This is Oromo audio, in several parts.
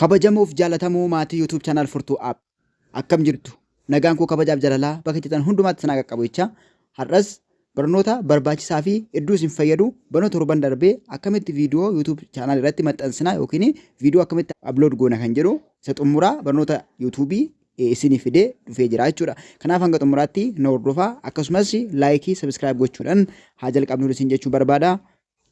Kabajamuuf jaalatamuu maatii YouTube channel Furtuu App akkam jirtu nagaan koo kabajaaf jaalalaa bakka jirtan hundumaatti sanaa qaqqabu jecha har'as barnoota barbaachisaa fi hedduu isin fayyadu barnoota torban darbee akkamitti viidiyoo YouTube channel irratti maxxansinaa yookiin viidiyoo akkamitti upload goona kan jedhu isa xumuraa barnoota YouTube isinii fidee dhufee jira jechuudha. Kanaaf hanga xumuraatti na hordofaa akkasumas laayikii subscribe gochuudhaan haa jalqabnu isin jechuu barbaada.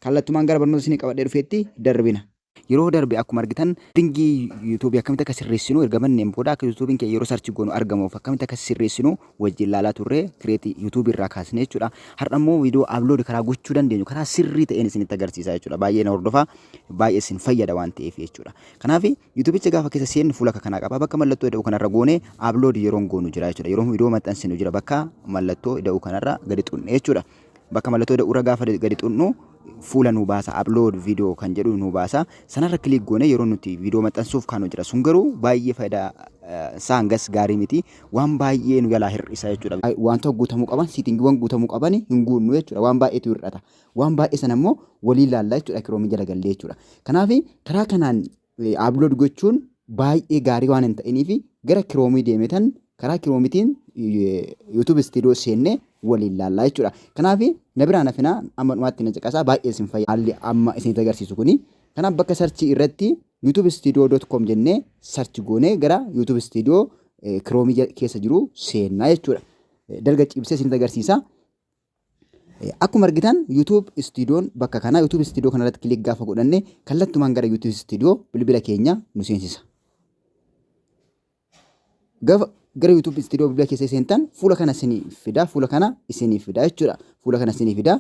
Kallattumaan gara barnoota isinii qabadhee dhufeetti darbina. Yeroo darbe akkuma argitan dingii YouTube akkamitti akka sirreessinu erga manneen booda akka YouTube kee yeroo search goonu argamuuf akkamitti akka sirreessinu wajjin ilaalaa turre create YouTube irraa kaasne jechuudha. Har'a immoo viidiyoo upload karaa gochuu dandeenyu karaa sirrii ta'een isinitti agarsiisaa jechuudha. Baay'ee na hordofaa baay'ee isin fayyada waan ta'eef jechuudha. Kanaaf YouTubicha gaafa keessa seennu fuula kanaa qaba bakka mallattoo ida'uu kanarra goone upload yeroo goonu jira jechuudha. Yeroo viidiyoo maxxansinu jira bakka mallattoo ida'uu kanarra gadi xunne jechuudha. Bakka mallattoo ida'uurra gaafa gadi xunnu fuula nu baasa upload video kan jedhu nu baasa sanarra click goone yeroo nuti video maxxansuuf kaanu jira sun garuu baay'ee faayidaa saangas gaarii miti waan baay'ee nu jalaa hir'isa jechuudha wanta guutamuu qaban settingiiwwan guutamuu qaban hin guunnu jechuudha waan baay'eetu hir'ata waan baay'ee sana immoo walii ilaallaa jechuudha kiroomii jala gallee jechuudha kanaaf karaa kanaan upload gochuun baay'ee gaarii waan hin ta'iniif gara kiroomii deemetan karaa kiroomitiin YouTube studio seenne waliin ilaallaa jechuudha. Kanaaf na biraan hafina amma dhumaatti na caqasaa baay'ee isin fayyada. Haalli amma isinitti agarsiisu kuni. Kanaaf bakka search irratti youtubestudio.com jennee search goonee gara YouTube studio kiroomii keessa jiru seennaa jechuudha. Dalga cibsee isinitti agarsiisa. Akkuma argitan YouTube Studioon bakka kana YouTube Studio kanarratti kilik gaafa godhanne kallattumaan gara YouTube Studio bilbila keenya nu seensisa. Gara YouTube Studio bilbila keessa seentan fuula kana isinii fida fuula kana isinii fida jechuudha. Fuula kana isinii fida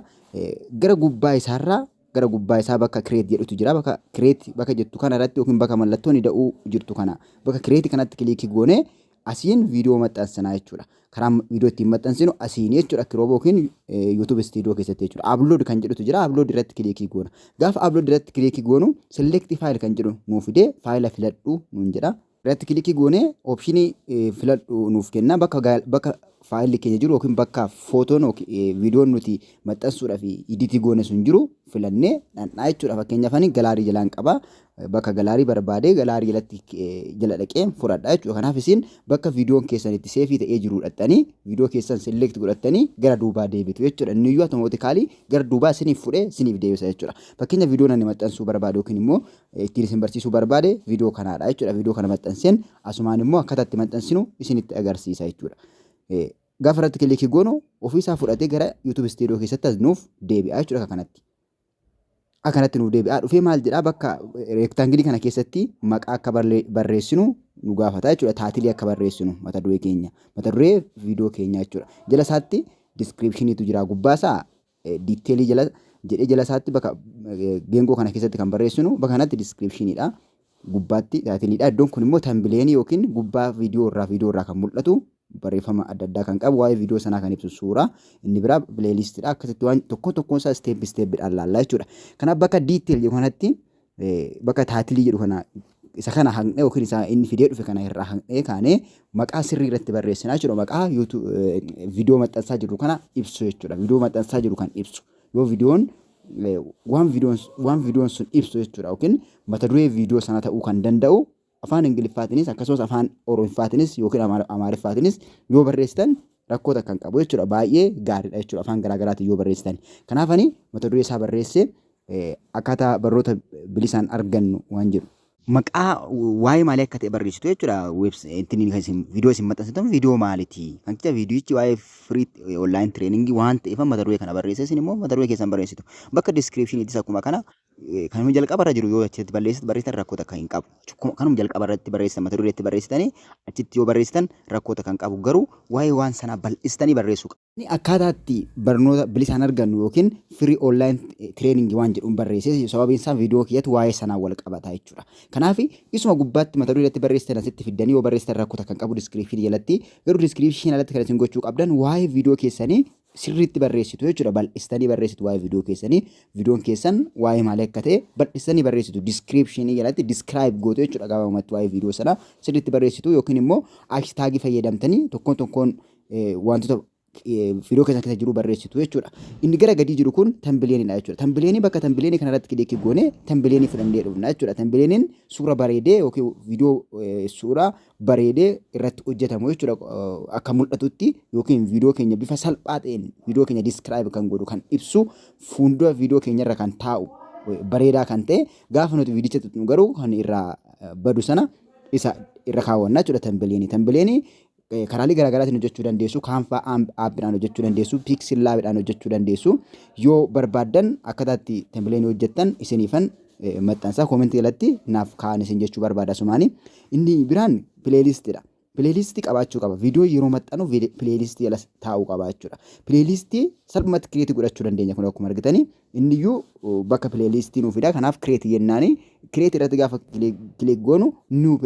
gara gubbaa isaarraa gara gubbaa isaa bakka create jedhutu jira bakka create bakka jettu kana irratti yookiin bakka mallattoon ida'uu jirtu kana bakka create kanatti kilik goone asiin viidiyoo maxxansinaa jechuudha. Karaa viidiyoo ittiin maxxansinu asiin jechuudha kirooba yookiin YouTube Studio keessatti jechuudha. Upload kan jedhutu jira upload irratti kilik goona. Gaafa upload irratti kilik goonu select file kan jedhu nuuf fidee faayila filadhu nuun jedha. Irratti kilik goone optionii filadhu nuuf kenna bakka faayilli keenya jiru yookiin bakka footoon viidiyoon nuti maxxansuudhaaf edit goone sun jiru filannee dhandhaa jechuudha. Fakkeenyaaf ani galaarii jalaan qaba bakka galaarii barbaade galaarii jalatti jala dhaqee fudhadha jechuudha. Kanaaf isin bakka viidiyoon keessan itti seefii ta'ee jiru dhattanii viidiyoo keessan select godhattanii gara duubaa deebitu jechuudha. Inni iyyuu automaatikaalii gara duubaa isiniif fudhee isiniif deebisa jechuudha. Fakkeenyaaf viidiyoon ani maxxansuu barbaade yookiin immoo ittiin isin barsiisuu barbaade viidiyoo kanaadha jechuudha. Viidiyoo kana maxxanseen asumaan immoo akkaataa itti maxxansinu isinitti agarsiisa jechuudha. Gaafa irratti kilik goonu ofiisaa fudhatee gara YouTube Studio keessatti nuuf deebi'a jechuudha kanatti. Akkanatti nuuf deebi'a dhufee maal jedhaa bakka reektaangilii kana keessatti maqaa akka barreessinu nu gaafata jechuudha. Taatilii akka barreessinu mata duree keenya mata duree viidiyoo keenya jechuudha. Jala isaatti descriptioniitu jira gubbaasaa diiteelii jala jedhee jala isaatti bakka geengoo kana keessatti kan barreessinu bakka kanatti descriptioniidha. Gubbaatti taatiliidha. Iddoon kun immoo tambileenii yookiin gubbaa viidiyoo irraa kan mul'atu barreeffama adda addaa kan qabu waa'ee viidiyoo sanaa kan ibsu suuraa inni biraa pileelistiidha akkasitti waan tokkoon isaa step dhaan laallaa jechuudha. Kanaaf bakka diiteel jedhu kanatti bakka taatilii jedhu kana isa kana haqnee yookiin isa inni fidee dhufe kana irraa haqnee kaanee maqaa sirrii irratti barreessinaa jechuudha. Maqaa viidiyoo maxxansaa jiru kana ibsu jechuudha. Viidiyoo maxxansaa jiru kan ibsu yoo viidiyoon waan viidiyoon sun ibsu jechuudha yookiin mata duree viidiyoo sana ta'uu kan danda'u afaan Ingiliffaatiinis akkasumas afaan Oromiffaatiinis yookiin Amaariffaatiinis yoo barreessitan rakkoota kan qabu jechuudha. Baay'ee gaariidha jechuudha afaan garaagaraatiin yoo barreessitan. Kanaaf ani mata duree isaa barreessee akkaataa barnoota bilisaan argannu waan jiru. Maqaa waa'ee maalii akka ta'e barreessitu jechuudha. Viidiyoo isin maxxansitan viidiyoo maaliiti? Kan jecha viidiyichi waa'ee free online training waan ta'eef mata duree kana barreessee isin immoo mata duree keessan barreessitu. Bakka descriptioniitis akkuma kana kanuma jalqabarra jiru yoo achitti barreessitan rakkoota kan hin qabu. Kanuma jalqabarratti barreessitan mata dureetti barreessitanii achitti yoo barreessitan rakkoota kan qabu garuu waa'ee waan sanaa bal'istanii barreessuu qabu. Akkaataa itti barnoota bilisaan argannu yookiin free online training waan jedhuun barreessee sababiin isaa viidiyoo kiyyatti waa'ee sanaa wal qabata jechuudha. Kanaaf isuma gubbaatti mata dureetti barreessitan asitti fiddanii yoo barreessitan rakkoota kan qabu description jalatti garuu description jalatti kan isin gochuu qabdan waa'ee viidiyoo keessanii sirriitti barreessitu jechuudha. Bal'istanii barreessitu waa'ee viidiyoo keessanii viidiyoon keessan waa'ee maalii akka ta'e bal'istanii barreessitu description jalatti describe gootu jechuudha. Gabaabumatti waa'ee viidiyoo sanaa sirriitti barreessitu yookiin immoo hashtagii fayyadamtanii tokkoon wantoota viidiyoo keessa jiru barreessitu jechuudha. Inni gara gadii jiru kun tambileeniidha jechuudha. Tambileenii bakka tambileenii kanarratti kilikii goone tambileenii fudhannee dhufna jechuudha. Tambileeniin suura bareedee yookiin viidiyoo suura bareedee irratti hojjetamu jechuudha. Akka mul'atutti yookiin viidiyoo keenya bifa salphaa ta'een viidiyoo keenya diskiraayib kan godhu kan ibsu fuuldura viidiyoo keenyarra kan taa'u bareedaa kan ta'e gaafa nuti viidicha tutnu garuu kan irraa badu sana isa irra kaawwanna jechuudha. Tambileenii karaalee garaagaraatiin hojjechuu dandeessu. Kaanfaa aappiidhaan hojjechuu dandeessu. Piiksel laabiidhaan hojjechuu dandeessu. Yoo barbaaddan akkataatti tambileenii hojjettan isiniifan maxxansa koomentii jalatti naaf kaa'an isin jechuu barbaada sumaanii. Inni biraan pileelistiidha. Pileelistii qabaachuu qaba. Viidiyoo yeroo maxxanu pileelistii jala taa'uu qaba jechuudha. Pileelistii salphumatti kireetii godhachuu dandeenya kun akkuma argitanii. Inniyyuu bakka pileelistii nuuf fida. Kanaaf kireetii jennaani kireetii irratti gaafa kilik goonu nuu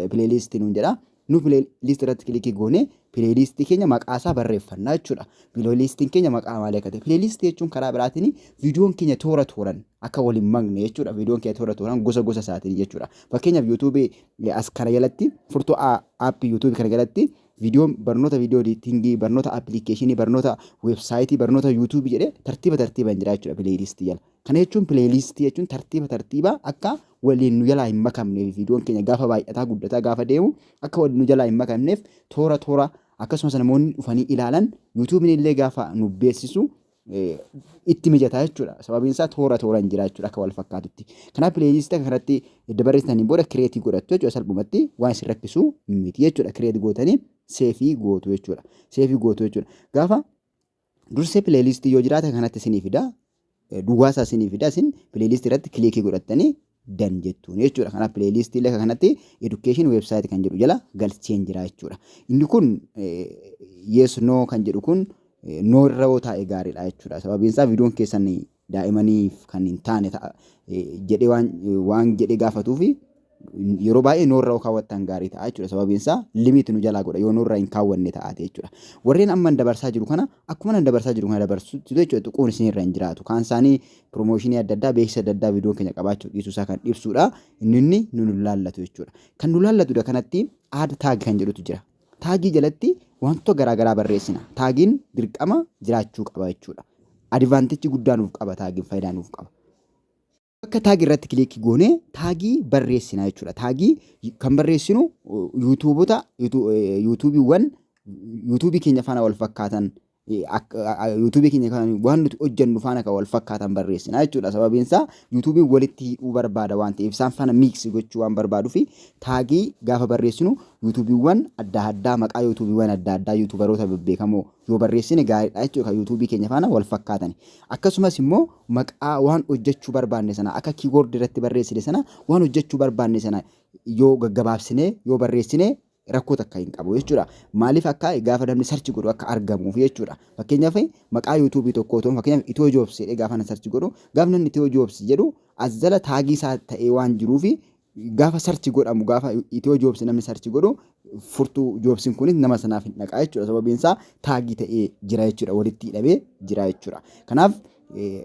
pileelistii nuun jedha. Nu pileelistii irratti kilikii goone pileelistii keenya maqaasaa barreeffannaa jechuudha. Pileelistiin keenya maqaa maalii akka ta'e. Pileelistii jechuun karaa biraatiin viidiyoon keenya toora tooran akka waliin magne jechuudha. Viidiyoon keenya toora tooran gosa isaatiin jechuudha. Fakkeenyaaf yuutuubii as kana jalatti furtuu aappii yuutuubii kana jalatti viidiyoon barnoota viidiyoo editingii, barnoota aappilikeeshinii, barnoota weebsaayitii, barnoota yuutuubii jedhee tartiibaan jira jechuudha pileelistii jala. Kana jechuun pileelistii jechuun tartiiba akka waliin nu jalaa hin makamneef viidiyoon keenya gaafa baay'ataa guddataa gaafa deemu akka waliin nu jalaa hin makamneef toora akkasumas namoonni dhufanii ilaalan yuutuubiin illee gaafa nu beeksisu itti mijataa jechuudha. Sababiin isaa tooraan jira jechuudha akka wal fakkaatutti. Kanaaf pileelistii akka kanatti edda barreessitaniin booda kireetii godhattu jechuudha. Salphumatti waan isin rakkisu miti jechuudha. Kireetii gootanii seefii gootu jechuudha. Gaafa dursee pileelistii yoo jiraate kanatti isinii fida. Duwwaasaa isinii fida. Isin pileelistii irratti kilikii godhattanii dan jettuun jechuudha. Kanaaf pileelistii illee kanatti education website kan jedhu jala galcheen jira jechuudha. Inni kun yes no kan jedhu kun no irra yoo taa'e gaariidha jechuudha. Sababiin isaa viidiyoon keessan daa'imaniif kan hin taane jedhee waan jedhee gaafatuufi yeroo baay'ee no irra kaawwattan gaarii ta'a jechuudha. Sababiin isaa limiit nu jalaa godha yoo no irra hin kaawwanne ta'ate jechuudha. Warreen amma dabarsaa jiru kana akkuma dabarsaa jiru kana dabarsuutu jechuudha. Tuquun isin irra hin jiraatu. Kaan isaanii piroomooshinii adda addaa beeksisa adda addaa viidiyoon keenya qabaachuu dhiisuu isaa kan ibsudha. Inni nu laallatu jechuudha. Kan nu laallatudha kanatti add taag kan jedhutu jira. Taagii jalatti wantoota garaagaraa barreessina. Taagiin dirqama jiraachuu qaba jechuudha. Advaanteejii guddaa nuuf qaba taagiin faayidaa nuuf qaba. Bakka taagii irratti kilikii goone taagii barreessina jechuudha. Taagii kan barreessinu yuutuubii keenya faana wal fakkaatan yuutuubii keenya kan waan nuti hojjennu faana kan wal fakkaatan barreessina jechuudha. Sababiin isaa yuutuubiin walitti hidhuu barbaada waan ta'eef isaan faana miiksi gochuu waan barbaaduu fi taagii gaafa barreessinu yuutuubiiwwan adda addaa maqaa yuutuubiiwwan adda addaa yuutuubaroota bebbeekamoo yoo barreessine gaariidha jechuudha. Kan yuutuubii keenya faana wal fakkaatan. Akkasumas immoo maqaa waan hojjechuu barbaanne sana akka kiiboordii irratti barreessine sana waan hojjechuu barbaanne sana yoo gaggabaabsine yoo barreessine rakkoo takka hin qabu jechuudha. Maaliif akka gaafa namni sarchi godhu akka argamuuf jechuudha. Fakkeenyaaf maqaa yuutuubii tokkoo ta'u fakkeenyaaf Itiyoo Joobs jedhee gaafa sarchi godhu gaafa namni Itiyoo Joobs jedhu as jala taagii isaa ta'ee waan jiruuf gaafa sarchi godhamu gaafa Itiyoo Joobs namni sarchi godhu furtuu Joobsiin kunis nama sanaaf hin dhaqaa jechuudha. Sababiin isaa taagii ta'ee jira jechuudha. Walitti hidhamee jira jechuudha. Kanaaf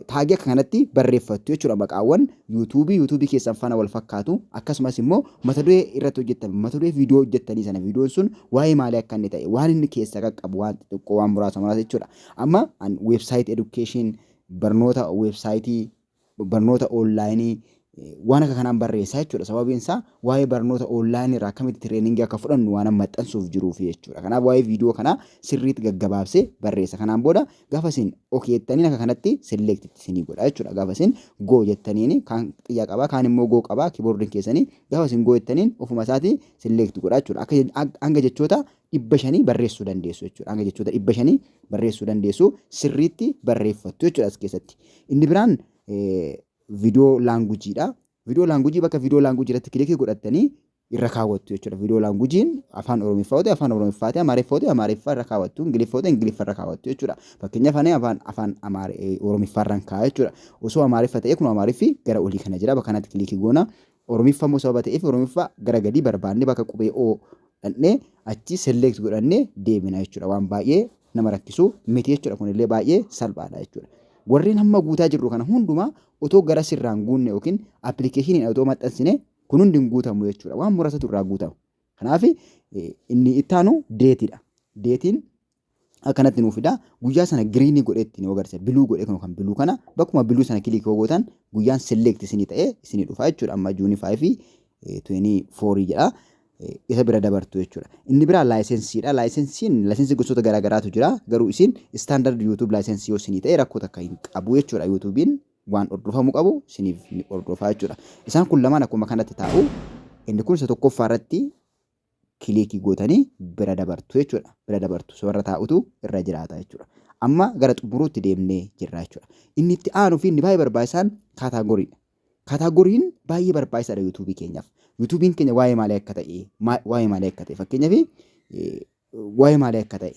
taagii akka kanatti barreeffattu jechuudha. Maqaawwan yuutuubii keessan faana wal fakkaatu akkasumas immoo mata duree irratti hojjetame mata duree viidiyoo hojjettanii sana viidiyoon sun waa'ee maalii akka inni ta'e waan inni keessa qaqqabu waan xixiqqoo waan muraasa jechuudha. Amma weebsaayit education barnoota weebsaayitii barnoota onlaayinii waan akka kanaan barreessaa jechuudha. Sababiin isaa waa'ee barnoota onlaayinii irraa akkamitti tireeningii akka fudhannu waan maxxansuuf jiruuf jechuudha. Kanaaf waa'ee viidiyoo kanaa sirriitti gaggabaabsee barreessa. Kanaan booda gaafa isin okeettaniin akka kanatti selektitti isinii godha jechuudha. Gaafa isin goo jettaniin kaan xiyyaa qabaa kaan immoo goo qabaa kiiboordiin keessanii gaafa isin goo jettaniin ofuma isaatii selekti godha jechuudha. Akka hanga jechoota 500 barreessuu dandeessu jechuudha. Hanga jechoota 500 barreessuu dandeessu sirriitti barreeffattu jechuudha as keessatti. Inni biraan viidiyoo laanguujiidha. Viidiyoo laanguujii bakka viidiyoo laanguujii irratti kilikii godhattanii irra kaawwattu jechuudha. Viidiyoo laanguujiin afaan Oromiffaa ta'e afaan Oromiffaa ta'e Amaariffaa ta'e Amaariffaa irra kaawwattu Ingiliffaa ta'e Ingiliffaa irra kaawwattu jechuudha. Fakkeenyaaf afaan Oromiffaa irra kaa'aa jechuudha. Osoo Amaariffaa ta'e kun Amaariffi gara olii kana jira bakka kanatti kilikii goona. Oromiffaa immoo sababa ta'eef Oromiffaa gara gadii barbaannee bakka qubee O dhannee achi select godhannee deemina jechuudha. Waan baay'ee nama rakkisu miti jechuudha. Kunillee baay'ee salphaadha jechuudha. Warreen hamma guutaa jirru kana hundumaa otoo gara sirraan guunne yookiin appilikeeshiniin otoo maxxansine kun hundi hin guutamu jechuudha. Waan muraasatu irraa guutamu. Kanaaf inni ittaanu deetiidha. Deetiin akkanatti nuuf fida guyyaa sana giriinii godhetti nu agarsiisa biluu godhee kan biluu kana bakkuma biluu sana kilikii gootan guyyaan select isinii ta'ee isinii dhufa jechuudha amma juunii 5 24 jedha isa bira dabartu jechuudha inni bira laayisensiidha laayisensii gosoota garaagaraatu jira garuu isin standard YouTube laayisensii yoo isinii ta'e rakkoo takka hin qabu jechuudha YouTubein waan hordofamuu qabu isiniif ni hordofaa jechuudha isaan kun lamaan akkuma kanatti taa'u inni kun isa tokkoffaa irratti kilikii gootanii bira dabartu jechuudha. Bira dabartu soorra taa'utu irra jiraata jechuudha. Amma gara xumuruutti deemnee jirra jechuudha. Inni itti aanuu fi inni baay'ee barbaachisaan kaataagoriidha. Kaataagoriin baay'ee barbaachisaadha yuutuubii keenyaaf. Yuutuubiin keenya waa'ee maalii akka ta'e fakkeenyaaf waa'ee maalii akka ta'e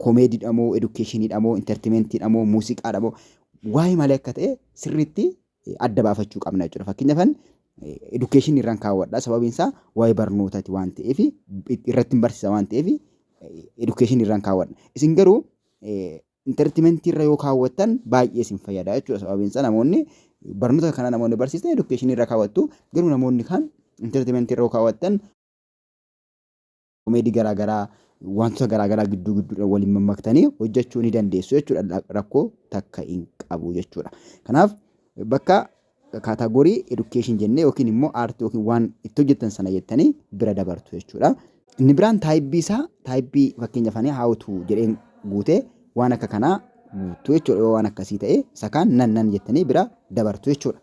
koomeediidha moo edukeeshiniidha moo intartiimentiidha moo muuziqaadha moo waa'ee maalii akka ta'e sirriitti adda baafachuu qabna jechuudha. Fakkeenyaaf education irraan kaawwadha sababiin isaa waa'ee barnootaati waan ta'eef irratti barsiisa waan ta'eef education irraan kaawwadha isin garuu entertainment irra yoo kaawwattan baay'ee isin fayyada jechuudha sababiin isaa namoonni barnoota kana namoonni barsiistan education irra kaawwattu garuu namoonni kan entertainment irra yoo kaawwattan komeedii garaagaraa wantoota garaagaraa gidduu waliin mammaktanii hojjechuu ni dandeessu jechuudha rakkoo takka hin qabu jechuudha kanaaf bakka kaataagorii education jennee yookiin immoo aartii yookiin waan itti hojjetan sana jettanii bira dabartu jechuudha. Inni biraan taayipii fakkeenyaaf how to jedheen guutee waan akka kanaa guutuu jechuudha yoo waan akkasii ta'e isa kaan nan jettanii bira dabartu jechuudha.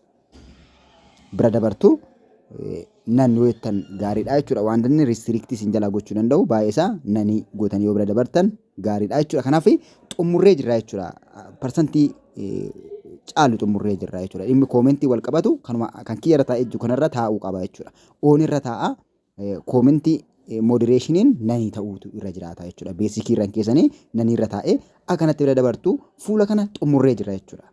Bira dabartu nan yoo jettan gaariidha jechuudha. Waan inni restrictii isin jalaa gochuu danda'u baay'ee isaa nanii gootanii yoo bira dabartan gaariidha jechuudha. Kanaaf xumurree jirra jechuudha. Parsantii caalu xumurree jirra jechuudha. Dhimmi koomentii wal qabatu kanuma kan kiyyarra taa'ee jiru kanarra taa'uu qaba jechuudha. Oonirra taa'a koomentii moderationiin nanii ta'uutu irra jiraata jechuudha. Beesikii irraan keessanii nanii irra taa'ee akkanatti bira dabartu fuula kana xumurree jirra jechuudha.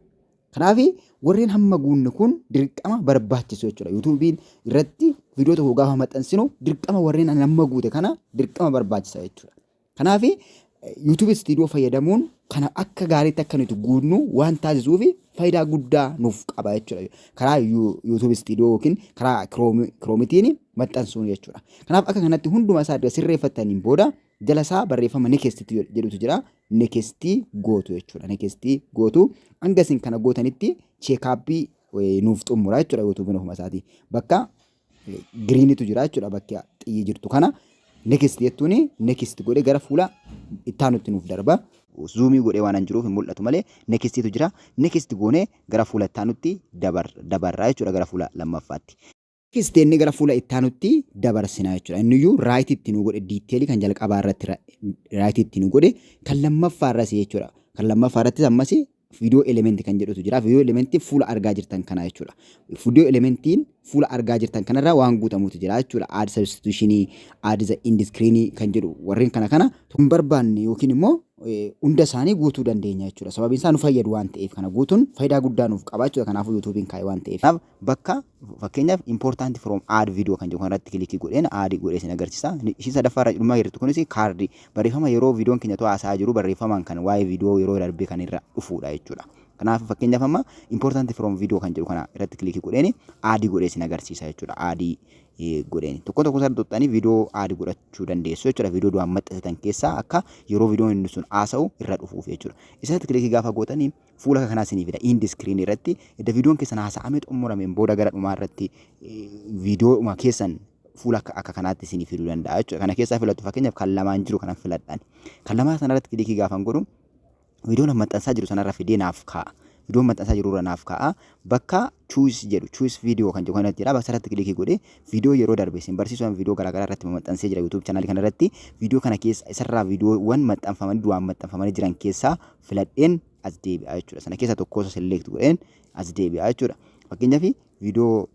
Kanaaf warreen hamma guunne kun dirqama barbaachisu jechuudha. YouTubein irratti viidiyoo tokko gaafa maxxansinu dirqama warreen hamma guute kana dirqama barbaachisa jechuudha. Kanaaf YouTube Studio fayyadamuun kana akka gaariitti akka nuti guunnu waan taasisuuf faayidaa guddaa nuuf qaba jechuudha. Karaa YouTube Studio yookiin karaa Chromeitiin maxxansuun jechuudha. Kanaaf akka kanatti hunduma isaa sirreeffataniin booda jala isaa barreeffama next jedhutu jira. Next gootu jechuudha. Next gootu hanga isin kana gootanitti cheekaappii nuuf xumura jechuudha YouTube ofuma isaatii. Bakka giriinitu jira jechuudha bakka xiyyi jirtu kana. Next jettuun next godhee gara fuula ittaanutti nuuf darba. Zoomii godhee waan jiruuf hin mul'atu malee nextitu jira. Next goonee gara fuula ittaanutti dabarraa jechuudha gara fuula lammaffaatti. Next inni gara fuula ittaanutti dabarsina jechuudha. Inni iyyuu right itti nu godhe detail kan jalqabaa irratti right itti nu godhe kan lammaffaa irratti jechuudha. Kan lammaffaa irratti ammas video element kan jedhutu jira. Video element fuula argaa jirtan kana jechuudha. Video elementiin fuula argaa jirtan kanarraa waan guutamutu jira jechuudha. Add substitution, add the end screen kan jedhu warreen kana hin barbaanne yookiin immoo hunda isaanii guutuu dandeenya jechuudha. Sababiin isaa nu fayyadu waan ta'eef kana guutuun faayidaa guddaa nuuf qaba jechuudha. Kanaafuu YouTubein kaa'e waan ta'eef. Kanaaf bakka fakkeenyaaf important from add video kan jedhu kanarratti kilikii godheen add godhee isin agarsiisa. Ishii sadaffaa irra dhummaa jirtu kunis kaardii barreeffama yeroo viidiyoon keenya to'asaa jiru barreeffamaan kan waa'ee viidiyoo yeroo darbee kan irra dhufuudha jechuudha. Kanaaf fakkeenyaaf amma important from video kan jedhu kana irratti kilikii godheen add godhee isin agarsiisa jechuudha. Add godheen tokko isaa tuqxanii viidiyoo add godhachuu dandeessu jechuudha. Viidiyoo du'aan maxxansitan keessaa akka yeroo viidiyoon inni sun haasa'u irra dhufuuf jechuudha. Isatti kilikii gaafa gootanii fuula kanaa isinii fida end screen irratti edda viidiyoon keessan haasa'amee xumurameen booda gara dhumaa irratti viidiyoo keessan fuula akka kanaatti isinii fiduu danda'a jechuudha. Kana keessaa filattu fakkeenyaaf kan lamaan jiru kanan filadhaan. Kan lamaa sanarratti kilikii gaafan godhu viidiyoon maxxansaa jiru sanarra fidee naaf kaa'a. Viidiyoon maxxansaa jiru irra naaf kaa'a. Bakka choose jedhu choose video kan jedhu kanatti jira. Bakka irratti kilikii godhee viidiyoo yeroo darbe isin barsiisuudhaan viidiyoo garaagaraa irratti maxxansee jira YouTube channel kanarratti viidiyoo kana keessa isarraa viidiyoowwan maxxanfamanii du'aan maxxanfamanii jiran keessaa filadheen as deebi'a jechuudha. Sana keessa tokkosa select godheen as deebi'a jechuudha. Fakkeenyaaf viidiyoo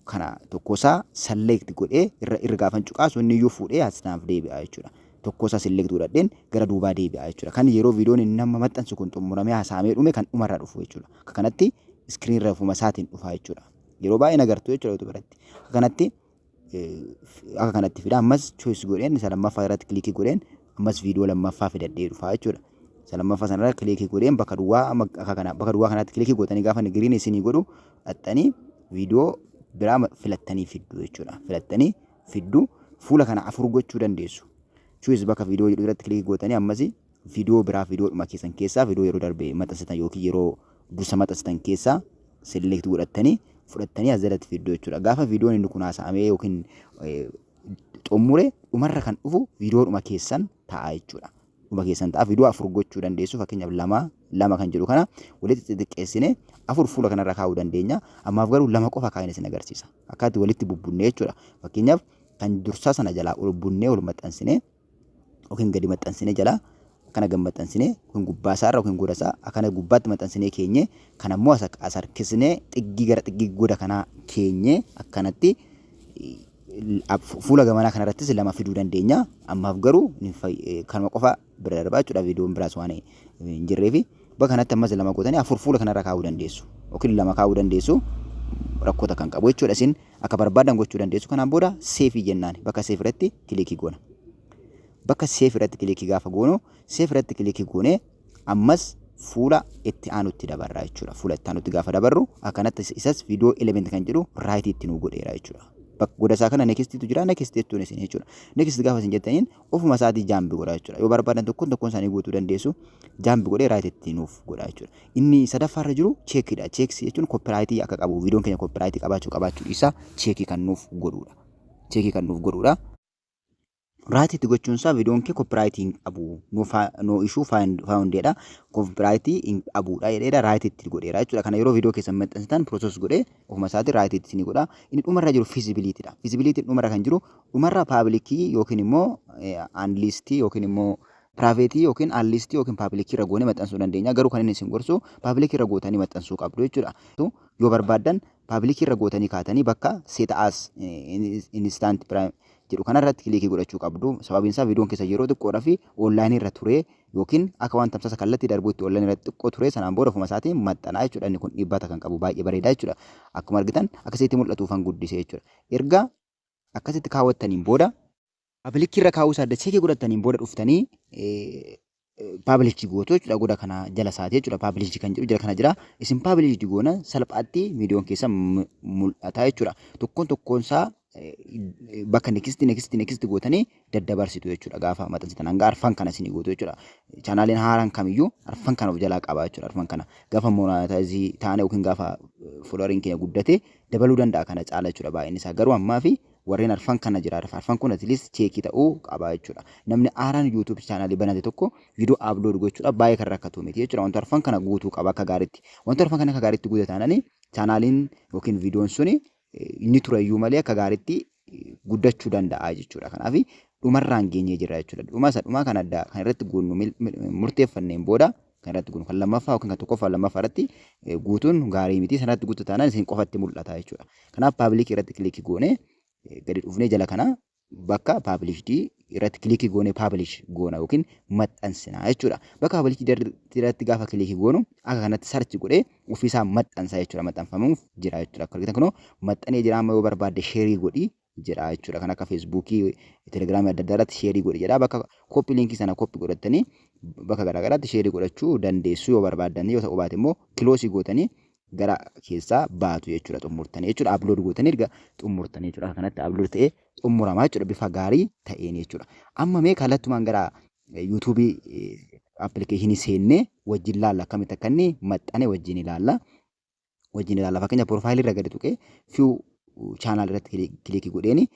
kana tokkosaa select godhee irra gaafan cuqaasu inni iyyuu fuudhee as naaf deebi'a jechuudha. Tokkosaa select godhadheen gara duubaa deebi'a jechuudha. Kan yeroo viidiyoon inni nama maxxansu kun xumuramee haasaamee dhume kan dhumarra dhufu jechuudha. Akka kanatti screen irra ofuma isaatiin dhufa jechuudha. Yeroo baay'ee nagartu jechuudha YouTube irratti. Akka kanatti fida ammas choice godheen isa lammaffaa irratti kilikii godheen ammas viidiyoo lammaffaa fidadhee dhufa jechuudha. Isa lammaffaa sanarra kilikii godheen bakka duwwaa kanatti kilikii gootanii gaafa giriin isinii godhu dhaxxanii viidiyoo biraa filattanii fiddu jechuudha. Filattanii fiddu fuula kana afur gochuu dandeessu. Choice bakka viidiyoo jedhu irratti kilikii gootanii ammas viidiyoo biraa viidiyoodhuma keessan keessaa viidiyoo yeroo darbe maxxansitan yookiin yeroo dursa maxxansitan keessaa select godhattanii fudhattanii as jalatti fidduu jechuudha. Gaafa viidiyoon inni kun haasa'amee yookiin xumure dhumarra kan dhufu viidiyoodhuma keessan ta'a jechuudha. Dhuma keessan ta'a viidiyoo 4 gochuu dandeessu fakkeenyaaf lama kan jedhu kana walitti xixiqqeessine 4 fuula kanarra kaa'uu dandeenya. Ammaaf garuu 2 qofa kaa'in isin agarsiisa. Akkaatti walitti bubbunnee jechuudha. Fakkeenyaaf kan dursaa sana jalaa ol bunnee ol maxxansine yookiin gadi maxxansine jalaa akkana gad maxxansine yookiin gubbaa isaarra yookiin goda isaa akkana gubbaatti maxxansinee keenye kan ammoo as harkisnee xiggii gara xiggii goda kanaa keenye akkanatti fuula gamanaa kanarrattis 2 fiduu dandeenya. Ammaaf garuu kanuma qofa bira darbaa jechuudha. Viidiyoon biraas waan hin jirreefi bakka kanatti ammas 2 gootanii 4 fuula kanarra kaa'uu dandeessu yookiin 2 kaa'uu dandeessu. Rakkoota kan qabu jechuudha. Isin akka barbaadan gochuu dandeessu. Kanaan booda seefii jennaan bakka seef irratti kilikii goona. Bakka seef irratti kilikii gaafa goono seef irratti kilikii goonee ammas fuula itti aanutti dabarra jechuudha. Fuula itti aanutti gaafa dabarru akkanatti isas viidiyoo element kan jedhu raayitii itti nuu godheera jechuudha. Bakka goda isaa kana nekistiitu jira. Nekisti jechuun isin jechuudha. Nekisti gaafa isin jettaniin ofuma isaatii jaambi godha jechuudha. Yoo barbaadan tokkoon isaanii guutuu dandeessu jaambi godhee raayitii itti nuuf godha jechuudha. Inni sadaffaarra jiru cheekidha. Cheeksi jechuun koopiraayitii akka qabu viidiyoon keenya koopiraayitii qabaachuu isaa cheekii kan nuuf godhudha. Cheekii kan nuuf godhudha. Raayitii itti gochuun isaa viidiyoon kee koopiraayitii hin qabu no issue foundedha. Koopiraayitii hin qabuudha jedheedha raayitii itti godheera jechuudha. Kana yeroo viidiyoo keessan maxxansitan process godhee ofuma isaatii raayitii itti ni godha. Inni dhumarra jiru feasibilityidha. Feasibility dhumarra kan jiru dhumarra publicii yookiin immoo unlisted yookiin immoo private yookiin unlisted yookiin publicii irra goonee maxxansuu dandeenya. Garuu kan inni isin gorsu publicii irra gootanii maxxansuu qabdu jechuudha. Yoo barbaadan publicii irra gootanii kaatanii bakka set as instant jedhu kanarratti kilikii godhachuu qabdu. Sababiin isaa viidiyoon keessa yeroo xiqqoodhaa fi onlaayinii irra ture yookiin akka waan tamsaasa kallattii darbuutti onlaayinii irratti xiqqoo ture sanaan booda ofuma isaatiin maxxanaa jechuudha. Inni kun dhiibbata kan qabu baay'ee bareedaa jechuudha. Akkuma argitan akkasitti mul'atuufan guddisee jechuudha. Erga akkasitti kaawwattaniin booda publicii irra kaa'uu isaa cheekii godhataniin booda dhuftanii publicii gootu jechuudha. Goda kana jala isaati jechuudha. Publicii kan jedhu jala kana jira. Isin publicii goona salphaatti viidiyoon keessa mul'ata jechuudha. Tokkoon isaa bakka nekisti gootanii daddabarsitu jechuudha. Gaafa maxxansitan hanga arfan kana isin gootu jechuudha. Chaanaaliin haaraan kamiyyuu arfan kana of jalaa qaba jechuudha. Arfan kana gaafa moonataayizii taane yookiin gaafa foolowariin keenya guddate dabaluu danda'a kana caala jechuudha. Baay'een isaa garuu ammaa fi warreen arfan kana jira. Arfan kun atilis cheekii ta'uu qaba jechuudha. Namni haaraan YouTube chaanaalii banate tokko viidiyoo upload gochuudha baay'ee kan rakkatu miti jechuudha. Wanta arfan kana guutuu qaba akka gaariitti. Wanta arfan kana akka gaariitti guutatananii chaanaaliin yookiin viidiyoon suni inni tureyyuu malee akka gaariitti guddachuu danda'a jechuudha. Kanaaf dhumarraan geenyee jirra jechuudha. Dhumaa kan addaa kan irratti goonu murteeffanneen booda kan irratti goonu kan lammaffaa yookiin kan tokkoffaa lammaffaa irratti guutuun gaarii miti. Sanatti guutuu taanaan isin qofatti mul'ata jechuudha. Kanaaf paabilikii irratti kilikii goonee gadi dhufnee jala kana bakka paabilishii irratti kilikii goonee paabilish goona yookiin maxxansina jechuudha. Bakka paabilishii irratti gaafa kilikii goonu akka kanatti sarchi godhee ofiisaa maxxansa jechuudha. Maxxanfamuuf jira jechuudha. Akka argitan kunoo maxxanee jira. Amma yoo barbaadde sheerii godhii jira jechuudha. Kan akka feesbuukii, telegiraamii adda addaa irratti sheerii godhi jedha. Bakka koppii liinkii sana koppii godhattanii bakka garaagaraatti sheerii godhachuu dandeessu yoo barbaaddan. Yoo ta'u baate immoo kiloosii gootanii gara keessaa baatu jechuudha. Xumurtanii jechuudha. Upload gootanii erga xumurtanii jechuudha. Kanatti upload ta'ee xumuramaa jechuudha. Bifa gaarii ta'een jechuudha. Amma mee kallattumaan gara yuutuubii appilikeeshinii seennee wajjin laalla akkamitti akka inni maxxane wajjin ilaalla. Fakkeenya piroofaayilii irra gadi tuqee fiu chaanaal irratti kilikii godheeni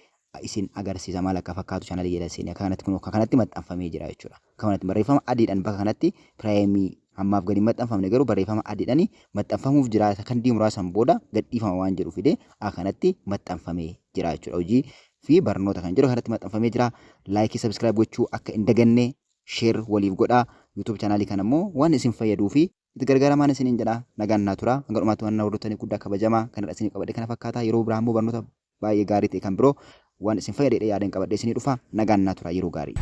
isin agarsiisa maal akka fakkaatu chaanaalii jala seenee akka kanatti maxxanfamee jira jechuudha. Akka kanatti barreeffama adiidhaan bakka kanatti piraayimii ammaaf gadi maxxanfamne garuu barreeffama adiidhaan maxxanfamuuf jira. Kan muraasan booda gadhiifama waan jedhu fidee akka kanatti maxxanfamee jira jechuudha. Hojii fi barnoota kan jedhu kanatti maxxanfamee jira. Laayikii sabskiraayib gochuu akka hin daganne sheer waliif godhaa. YouTube chaanaalii kana immoo waan isin fayyaduu fi itti gargaaramaan isiniin jedha. Nagaan naa tura. Hanga dhumaatti waan hordoftootanii guddaa kabajamaa kanadha isinii qabadhe kana fakkaata. Yeroo biraa immoo barnoota baay'ee gaarii ta'e kan biroo waan isin fayyadee yaadeen qabadhe isinii dhufa. Nagaan naa tura. Yeroo gaarii.